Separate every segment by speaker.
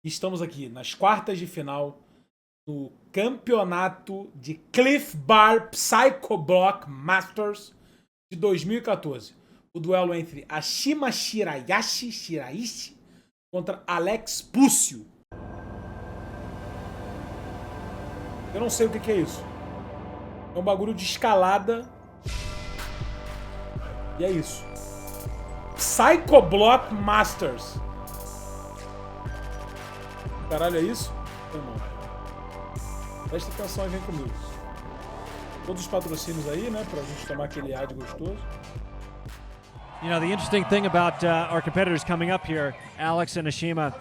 Speaker 1: Estamos aqui nas quartas de final do campeonato de Cliff Bar Psycho Block Masters de 2014. O duelo entre Ashima Shiraishi contra Alex Púcio. Eu não sei o que é isso. É um bagulho de escalada. E é isso. Psycho Block Masters. Caralho, é isso? Irmão. Presta atenção e vem comigo. Todos os patrocínios aí, né? Pra gente tomar aquele ad gostoso.
Speaker 2: You know, the interesting thing about our competitors coming up here, Alex and Ashima,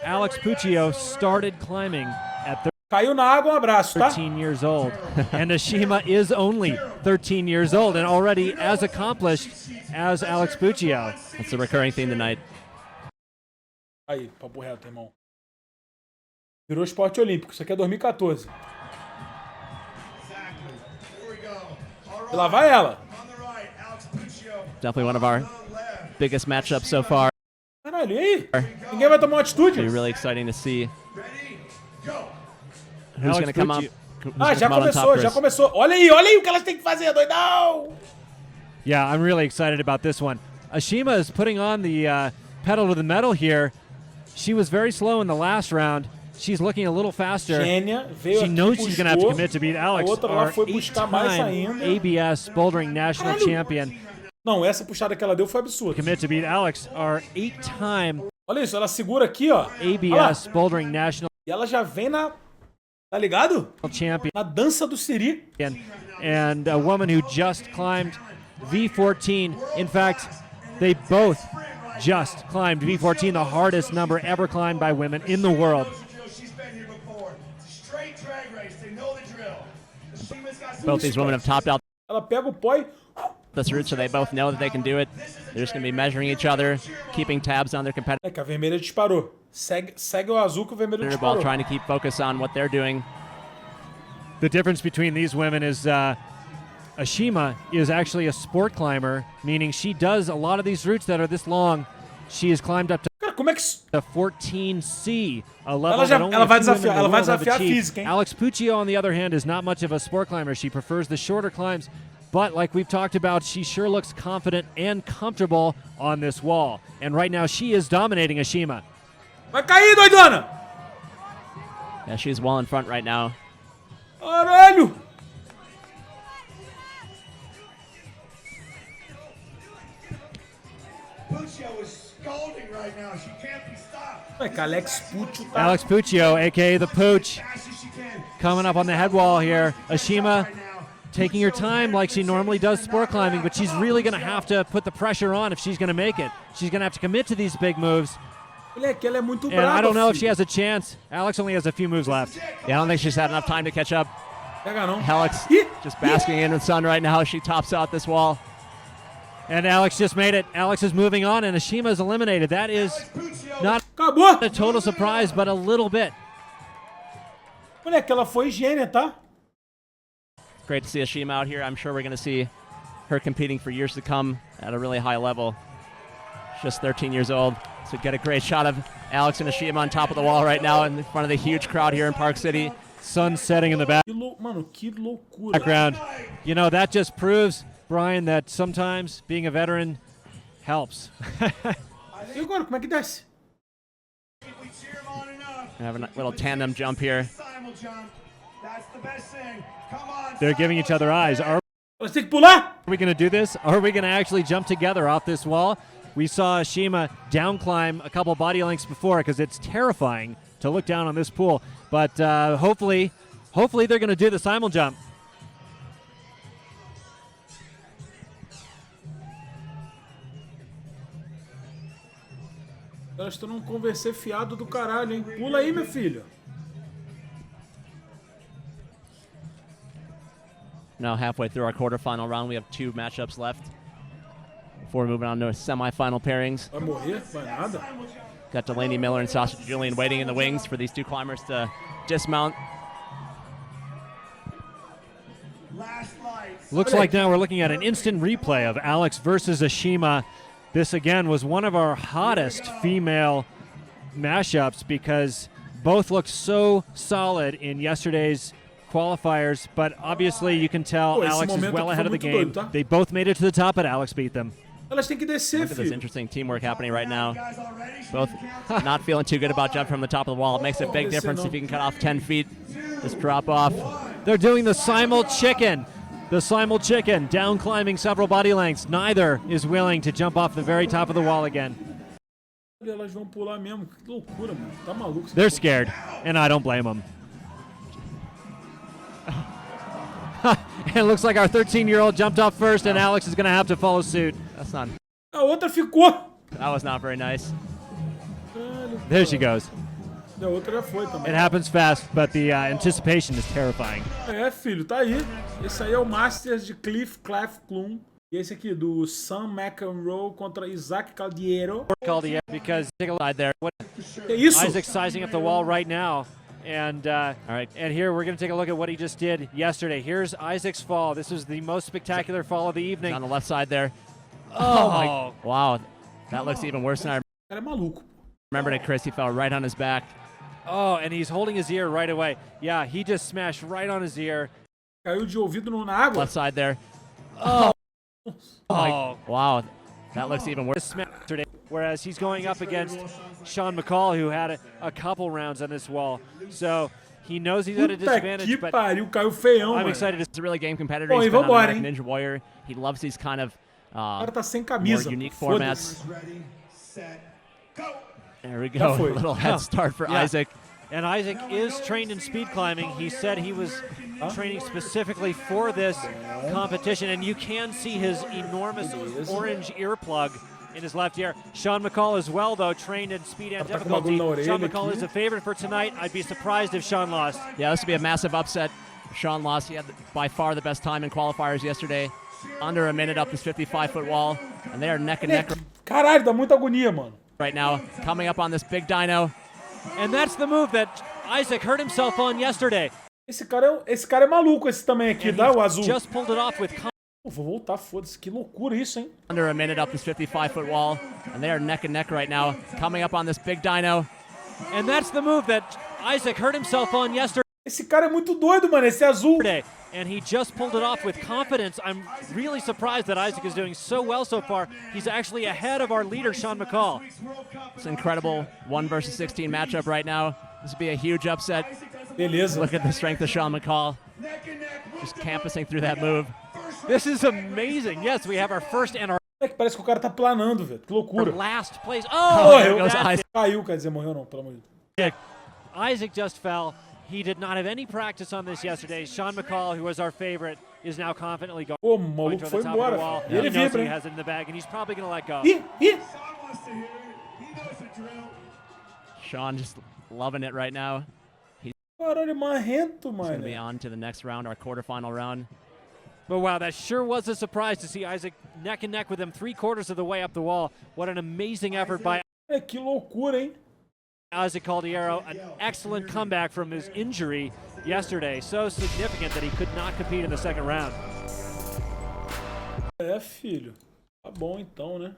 Speaker 2: Alex Puccio started climbing at
Speaker 1: Caiu na água, um abraço, tá?
Speaker 2: 13 years old. And Ashima is only 13 years old and already as accomplished as Alex Puccio.
Speaker 3: That's a recurring theme tonight.
Speaker 1: Aí, papo reto, irmão. Virou esporte olímpico. Isso aqui é 2014. E lá vai ela.
Speaker 3: Definitely one of our biggest matchups so far.
Speaker 1: Caralho, e aí? Ninguém vai tomar uma atitude?
Speaker 3: It'll be really exciting to see who's going to come up.
Speaker 1: Ah, já começou, já começou. Olha aí o que elas têm que fazer, doidão!
Speaker 2: Yeah, I'm really excited about this one. Ashima is putting on the pedal to the metal here. She was very slow in the last round. She's looking a little faster.
Speaker 1: Gênia, veio
Speaker 2: She
Speaker 1: aqui,
Speaker 2: knows
Speaker 1: buscou.
Speaker 2: she's going to have to commit to beat Alex,
Speaker 1: A outra lá
Speaker 2: our
Speaker 1: foi buscar mais
Speaker 2: 8-time
Speaker 1: ainda.
Speaker 2: ABS bouldering national champion.
Speaker 1: Não, essa puxada que ela deu foi absurda.
Speaker 2: Commit to beat Alex, our 8-time
Speaker 1: Olha isso, ela segura aqui, ó.
Speaker 2: ABS bouldering national
Speaker 1: E ela já vem na... Tá ligado?
Speaker 2: champion.
Speaker 1: Na dança do Siri.
Speaker 2: And a woman who just climbed V14. In fact, they both just climbed V14, the hardest number ever climbed by women in the world.
Speaker 3: Both these women have topped out
Speaker 1: Ela pega o pó e...
Speaker 3: this route, so they both know that they can do it. They're just going to be measuring each other, keeping tabs on their competitor
Speaker 1: É que a vermelha disparou. Segue o azul que o vermelho
Speaker 3: while
Speaker 1: disparou.
Speaker 3: trying to keep focus on what they're doing.
Speaker 2: The difference between these women is Ashima is actually a sport climber, meaning she does a lot of these routes that are this long. She has climbed up to
Speaker 1: Cara, como é que...
Speaker 2: the 14C, a level
Speaker 1: Ela já-
Speaker 2: that only
Speaker 1: ela vai
Speaker 2: a few women in
Speaker 1: desafiar-
Speaker 2: the
Speaker 1: ela vai
Speaker 2: world have
Speaker 1: desafiar a
Speaker 2: achieved.
Speaker 1: física, hein?
Speaker 2: Alex Puccio, on the other hand, is not much of a sport climber. She prefers the shorter climbs, but like we've talked about, she sure looks confident and comfortable on this wall. And right now, she is dominating Ashima.
Speaker 1: Vai cair, doidona!
Speaker 3: Yeah, she's well in front right now.
Speaker 1: Caralho! É que Alex Puccio tá...
Speaker 2: Alex Puccio, aka the Pooch, coming up on the head wall here. Ashima taking her time like she normally does sport climbing, but she's really going to have to put the pressure on if she's going to make it. She's going to have to commit to these big moves.
Speaker 1: Moleque, ela é muito
Speaker 2: And
Speaker 1: brava,
Speaker 2: I don't know if
Speaker 1: filho.
Speaker 2: she has a chance. Alex only has a few moves left.
Speaker 3: Yeah, I don't think she's had enough time to catch up.
Speaker 1: Pega não.
Speaker 3: Alex
Speaker 1: Ih!
Speaker 3: just basking in the sun right now. She tops out this wall.
Speaker 2: And Alex just made it. Alex is moving on, and Ashima is eliminated. That is not
Speaker 1: Acabou!
Speaker 2: a total surprise, but a little bit.
Speaker 1: Moleque, ela foi gênia, tá?
Speaker 3: Great to see Ashima out here. I'm sure we're going to see her competing for years to come at a really high level. She's just 13 years old. So get a great shot of Alex and Ashima on top of the wall right now in front of the huge crowd here in Park City.
Speaker 2: Sun setting in the
Speaker 1: Mano, que loucura.
Speaker 2: background. You know, that just proves, Brian, that sometimes being a veteran helps.
Speaker 1: E agora, como é que desce?
Speaker 3: We have a little tandem jump here.
Speaker 2: They're giving each other eyes. Are
Speaker 1: Elas têm que pular?
Speaker 2: we going to do this? Or are we going to actually jump together off this wall? We saw Ashima down climb a couple body lengths before because it's terrifying to look down on this pool. But hopefully they're going to do the simul jump.
Speaker 1: Elas estão num conversê fiado do caralho, hein? Pula aí, meu filho.
Speaker 3: Now halfway through our quarterfinal round, we have 2 matchups left before moving on to semifinal pairings.
Speaker 1: Vai morrer? Vai nada?
Speaker 3: Got Delaney Miller and Sasha Julian waiting in the wings for these 2 climbers to dismount.
Speaker 2: Looks like now we're looking at an instant replay of Alex versus Ashima. This again was one of our hottest female mashups because both looked so solid in yesterday's qualifiers, but obviously you can tell
Speaker 1: Pô, esse
Speaker 2: Alex is
Speaker 1: momento
Speaker 2: well
Speaker 1: aqui
Speaker 2: ahead
Speaker 1: foi
Speaker 2: of the
Speaker 1: muito
Speaker 2: game.
Speaker 1: doido, tá?
Speaker 2: They both made it to the top, but Alex beat them.
Speaker 1: Elas têm que descer,
Speaker 3: Look at this
Speaker 1: filho.
Speaker 3: interesting teamwork happening right now. Both not feeling too good about jumping from the top of the wall. It makes a big difference if you can cut off 10 feet. Just drop off.
Speaker 2: They're doing the simul chicken. The simul chicken, down climbing several body lengths. Neither is willing to jump off the very top of the wall again.
Speaker 1: Elas vão pular mesmo. Que loucura, mano. Tá maluco.
Speaker 2: They're scared, and I don't blame them. And it looks like our 13-year-old jumped off first, and Alex is going to have to follow suit.
Speaker 3: That's not.
Speaker 1: A outra ficou.
Speaker 3: That was not very nice.
Speaker 2: There she goes.
Speaker 1: A outra já foi também.
Speaker 2: It happens fast, but the anticipation is terrifying.
Speaker 1: É, filho, tá aí. Esse aí é o Masters de Cliff Claff Klum. E esse aqui do Sam McEnroe contra Isaac Caldiero.
Speaker 2: Because take a look there.
Speaker 1: Que isso?
Speaker 2: Isaac's sizing up the wall right now. And
Speaker 3: all right.
Speaker 2: And here we're going to take a look at what he just did yesterday. Here's Isaac's fall. This was the most spectacular fall of the evening.
Speaker 3: On the left side there.
Speaker 2: Oh,
Speaker 3: Wow. That looks even worse than I
Speaker 1: O cara é maluco.
Speaker 3: remembered it, Chris. He fell right on his back.
Speaker 2: oh, and he's holding his ear right away. Yeah, he just smashed right on his ear.
Speaker 1: Caiu de ouvido na água.
Speaker 3: Left side there.
Speaker 2: Oh,
Speaker 3: Wow. That looks even worse.
Speaker 2: smashed yesterday. Whereas he's going up against Sean McCall, who had a couple rounds on this wall. So he knows he's at a
Speaker 1: Puta
Speaker 2: disadvantage,
Speaker 1: que
Speaker 2: but
Speaker 1: pariu, caiu feião,
Speaker 2: I'm
Speaker 1: mano.
Speaker 2: excited to
Speaker 3: He's a really game competitor.
Speaker 1: Bom,
Speaker 3: He's
Speaker 1: e
Speaker 3: been on
Speaker 1: vambora,
Speaker 3: American
Speaker 1: hein?
Speaker 3: Ninja Warrior. He loves these kind of
Speaker 1: O cara tá sem
Speaker 3: more
Speaker 1: camisa.
Speaker 3: unique
Speaker 1: Foda-se.
Speaker 3: formats. There we
Speaker 1: Já
Speaker 3: go. A
Speaker 1: foi.
Speaker 3: little head start for
Speaker 2: Yeah.
Speaker 3: Isaac.
Speaker 2: And Isaac is trained in speed climbing. He said he was training specifically for this competition, and you can see his enormous orange earplug in his left ear. Sean McCall as well, though, trained in speed and
Speaker 1: Tá com
Speaker 2: difficulty.
Speaker 1: bagulho na orelha
Speaker 2: Sean McCall
Speaker 1: aqui.
Speaker 2: is a favorite for tonight. I'd be surprised if Sean lost.
Speaker 3: Yeah, this would be a massive upset. Sean lost. He had by far the best time in qualifiers yesterday. Under a minute up this 55-foot wall. And they are neck and neck
Speaker 1: Caralho, dá muita agonia, mano.
Speaker 3: right now. Coming up on this big dyno.
Speaker 2: And that's the move that Isaac hurt himself on yesterday.
Speaker 1: Esse cara é maluco, esse também aqui,
Speaker 2: And
Speaker 1: tá?
Speaker 2: he
Speaker 1: O azul.
Speaker 2: just pulled it off with
Speaker 1: Pô, vou voltar, foda-se. Que loucura isso, hein?
Speaker 3: Under a minute up this 55-foot wall. And they are neck and neck right now. Coming up on this big dyno.
Speaker 2: And that's the move that Isaac hurt himself on yesterday.
Speaker 1: Esse cara é muito doido, mano. Esse azul.
Speaker 2: And he just pulled it off with confidence. I'm really surprised that Isaac is doing so well so far. He's actually ahead of our leader, Sean McCall.
Speaker 3: It's an incredible 1 versus 16 matchup right now. This would be a huge upset.
Speaker 1: Beleza.
Speaker 3: Look at the strength of Sean McCall. Just campusing through that move.
Speaker 2: This is amazing. Yes, we have our first and our
Speaker 1: É que parece que o cara tá planando, velho. Que loucura.
Speaker 2: last place.
Speaker 3: Oh,
Speaker 2: Oh,
Speaker 3: there goes
Speaker 2: that's
Speaker 3: Isaac.
Speaker 1: Caiu, quer dizer, morreu não, pelo amor de Deus.
Speaker 2: it. Isaac just fell. He did not have any practice on this yesterday. Sean McCall, who was our favorite, is now confidently going
Speaker 1: Pô, o
Speaker 2: going
Speaker 1: maluco
Speaker 2: to the
Speaker 1: foi
Speaker 2: top of the
Speaker 1: embora.
Speaker 2: wall.
Speaker 1: Filho. E ele
Speaker 2: He knows
Speaker 1: vibra,
Speaker 2: he
Speaker 1: hein?
Speaker 2: has it in the bag, and he's probably going to let go.
Speaker 1: Ih!
Speaker 3: Sean just loving it right now.
Speaker 1: Caralho, marrento,
Speaker 3: He's going to be
Speaker 1: mano.
Speaker 3: on to the next round, our quarterfinal round.
Speaker 2: But wow, that sure was a surprise to see Isaac neck and neck with him 3/4 of the way up the wall. What an amazing effort by
Speaker 1: É, que loucura, hein?
Speaker 2: Isaac Caldiero. An excellent comeback from his injury yesterday. So significant that he could not compete in the second round.
Speaker 1: É, filho. Tá bom então, né?